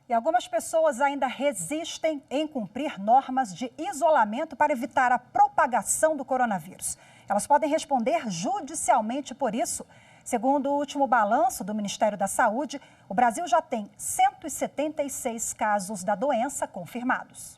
E algumas pessoas ainda resistem em cumprir normas de isolamento para evitar a propagação do coronavírus. Elas podem responder judicialmente por isso. Segundo o último balanço do Ministério da Saúde, o Brasil já tem 176 casos da doença confirmados.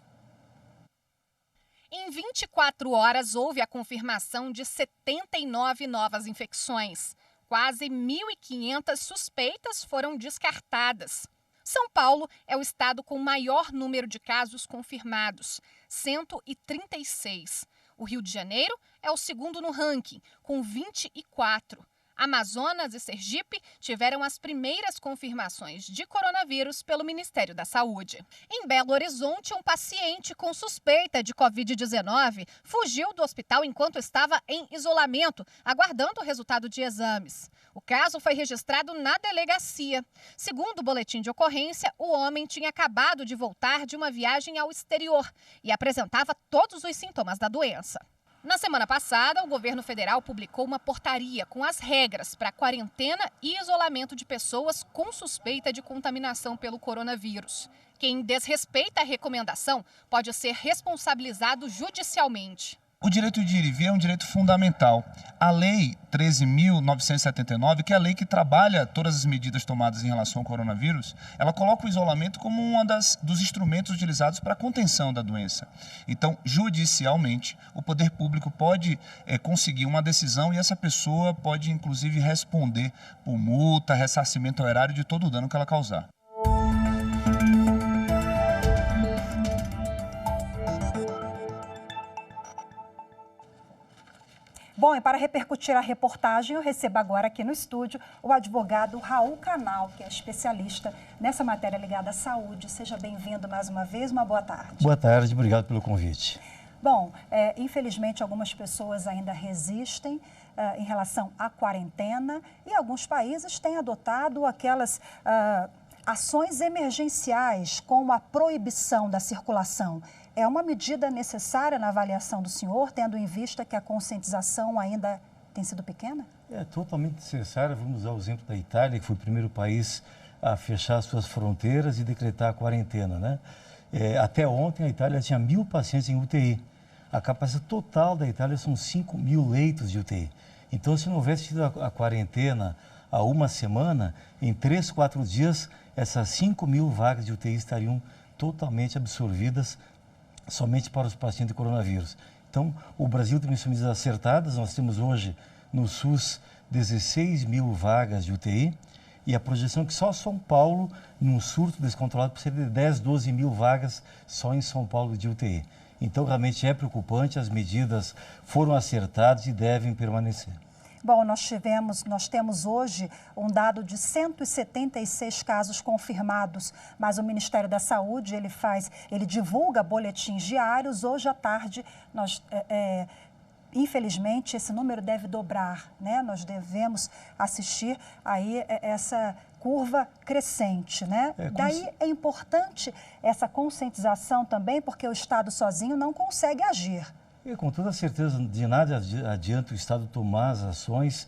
Em 24 horas, houve a confirmação de 79 novas infecções. Quase 1.500 suspeitas foram descartadas. São Paulo é o estado com maior número de casos confirmados, 136. O Rio de Janeiro é o segundo no ranking, com 24. Amazonas e Sergipe tiveram as primeiras confirmações de coronavírus pelo Ministério da Saúde. Em Belo Horizonte, um paciente com suspeita de Covid-19 fugiu do hospital enquanto estava em isolamento, aguardando o resultado de exames. O caso foi registrado na delegacia. Segundo o boletim de ocorrência, o homem tinha acabado de voltar de uma viagem ao exterior e apresentava todos os sintomas da doença. Na semana passada, o governo federal publicou uma portaria com as regras para quarentena e isolamento de pessoas com suspeita de contaminação pelo coronavírus. Quem desrespeita a recomendação pode ser responsabilizado judicialmente. O direito de ir e vir é um direito fundamental. A Lei 13.979, que é a lei que trabalha todas as medidas tomadas em relação ao coronavírus, ela coloca o isolamento como um dos instrumentos utilizados para a contenção da doença. Então, judicialmente, o poder público pode conseguir uma decisão e essa pessoa pode, inclusive, responder por multa, ressarcimento ao erário de todo o dano que ela causar. Bom, e para repercutir a reportagem, eu recebo agora aqui no estúdio o advogado Raul Canal, que é especialista nessa matéria ligada à saúde. Seja bem-vindo mais uma vez, uma boa tarde. Boa tarde, obrigado pelo convite. Bom, infelizmente algumas pessoas ainda resistem em relação à quarentena e alguns países têm adotado aquelas ações emergenciais como a proibição da circulação. É uma medida necessária na avaliação do senhor, tendo em vista que a conscientização ainda tem sido pequena? É totalmente necessária. Vamos usar o exemplo da Itália, que foi o primeiro país a fechar suas fronteiras e decretar a quarentena, né? Até ontem a Itália tinha 1.000 pacientes em UTI. A capacidade total da Itália são 5.000 leitos de UTI. Então, se não houvesse tido a quarentena há uma semana, em 3, 4 dias, essas 5.000 vagas de UTI estariam totalmente absorvidas somente para os pacientes de coronavírus. Então, o Brasil tem medidas acertadas. Nós temos hoje no SUS 16.000 vagas de UTI e a projeção é que só São Paulo, num surto descontrolado, precisa de 10, 12.000 vagas só em São Paulo de UTI. Então, realmente é preocupante, as medidas foram acertadas e devem permanecer. Bom, nós temos hoje um dado de 176 casos confirmados, mas o Ministério da Saúde, ele divulga boletins diários. Hoje à tarde, infelizmente, esse número deve dobrar, né? Nós devemos assistir aí essa curva crescente, né? Daí é importante essa conscientização também, porque o Estado sozinho não consegue agir. E com toda certeza, de nada adianta o Estado tomar as ações,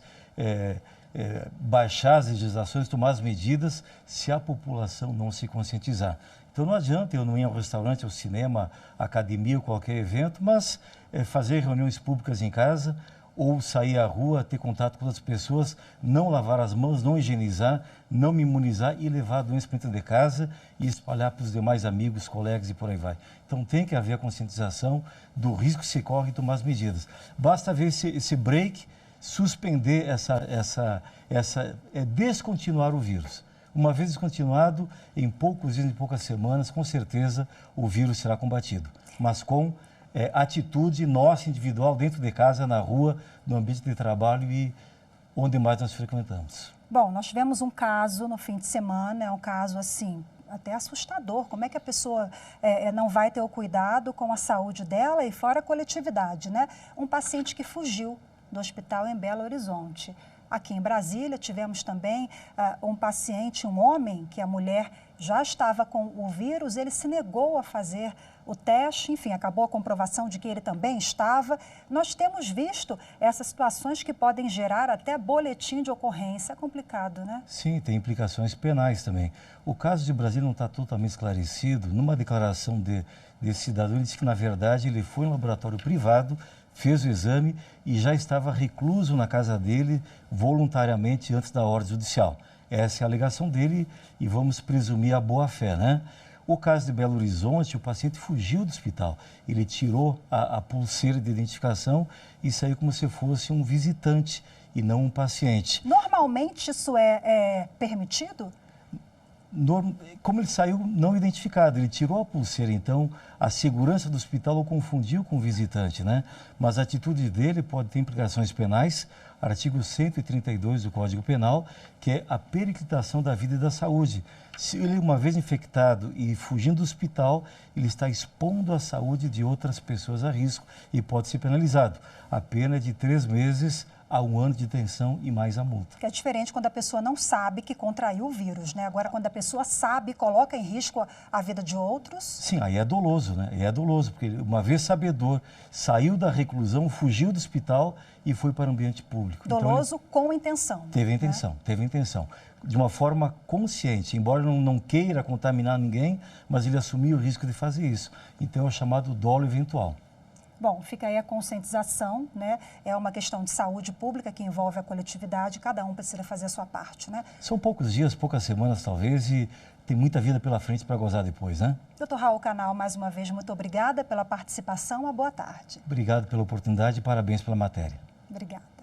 baixar as legislações, tomar as medidas, se a população não se conscientizar. Então não adianta eu não ir ao restaurante, ao cinema, à academia ou qualquer evento, mas fazer reuniões públicas em casa ou sair à rua, ter contato com outras pessoas, não lavar as mãos, não higienizar, não me imunizar e levar a doença para dentro de casa e espalhar para os demais amigos, colegas e por aí vai. Então tem que haver a conscientização do risco que se corre e tomar as medidas. Basta ver esse break, suspender descontinuar o vírus. Uma vez descontinuado, em poucos dias, em poucas semanas, com certeza o vírus será combatido. Mas com atitude nossa, individual, dentro de casa, na rua, no ambiente de trabalho e onde mais nós frequentamos. Bom, nós tivemos um caso no fim de semana, é um caso assim, até assustador. Como é que a pessoa não vai ter o cuidado com a saúde dela e fora a coletividade, né? Um paciente que fugiu do hospital em Belo Horizonte. Aqui em Brasília, tivemos também um paciente, um homem, que a mulher já estava com o vírus, ele se negou a fazer o teste, enfim, acabou a comprovação de que ele também estava. Nós temos visto essas situações que podem gerar até boletim de ocorrência. É complicado, né? Sim, tem implicações penais também. O caso de Brasília não está totalmente esclarecido. Numa declaração desse cidadão, ele disse que, na verdade, ele foi em um laboratório privado, fez o exame e já estava recluso na casa dele voluntariamente antes da ordem judicial. Essa é a alegação dele e vamos presumir a boa-fé, né? O caso de Belo Horizonte, o paciente fugiu do hospital. Ele tirou a pulseira de identificação e saiu como se fosse um visitante e não um paciente. Normalmente isso é permitido? Como ele saiu não identificado, ele tirou a pulseira, então a segurança do hospital o confundiu com o visitante, né? Mas a atitude dele pode ter implicações penais, artigo 132 do Código Penal, que é a periquitação da vida e da saúde. Se ele, uma vez infectado e fugindo do hospital, ele está expondo a saúde de outras pessoas a risco e pode ser penalizado. A pena é de 3 meses a 1 ano de detenção e mais a multa. Que é diferente quando a pessoa não sabe que contraiu o vírus, né? Agora, quando a pessoa sabe, coloca em risco a vida de outros... Sim, aí é doloso, né? É doloso, porque uma vez sabedor, saiu da reclusão, fugiu do hospital e foi para o ambiente público. Doloso então, com intenção. Teve intenção, né? Teve intenção. De uma forma consciente, embora não queira contaminar ninguém, mas ele assumiu o risco de fazer isso. Então, é o chamado dolo eventual. Bom, fica aí a conscientização, né? É uma questão de saúde pública que envolve a coletividade, cada um precisa fazer a sua parte, né? São poucos dias, poucas semanas talvez, e tem muita vida pela frente para gozar depois, né? Dr. Raul Canal, mais uma vez, muito obrigada pela participação, uma boa tarde. Obrigado pela oportunidade e parabéns pela matéria. Obrigada.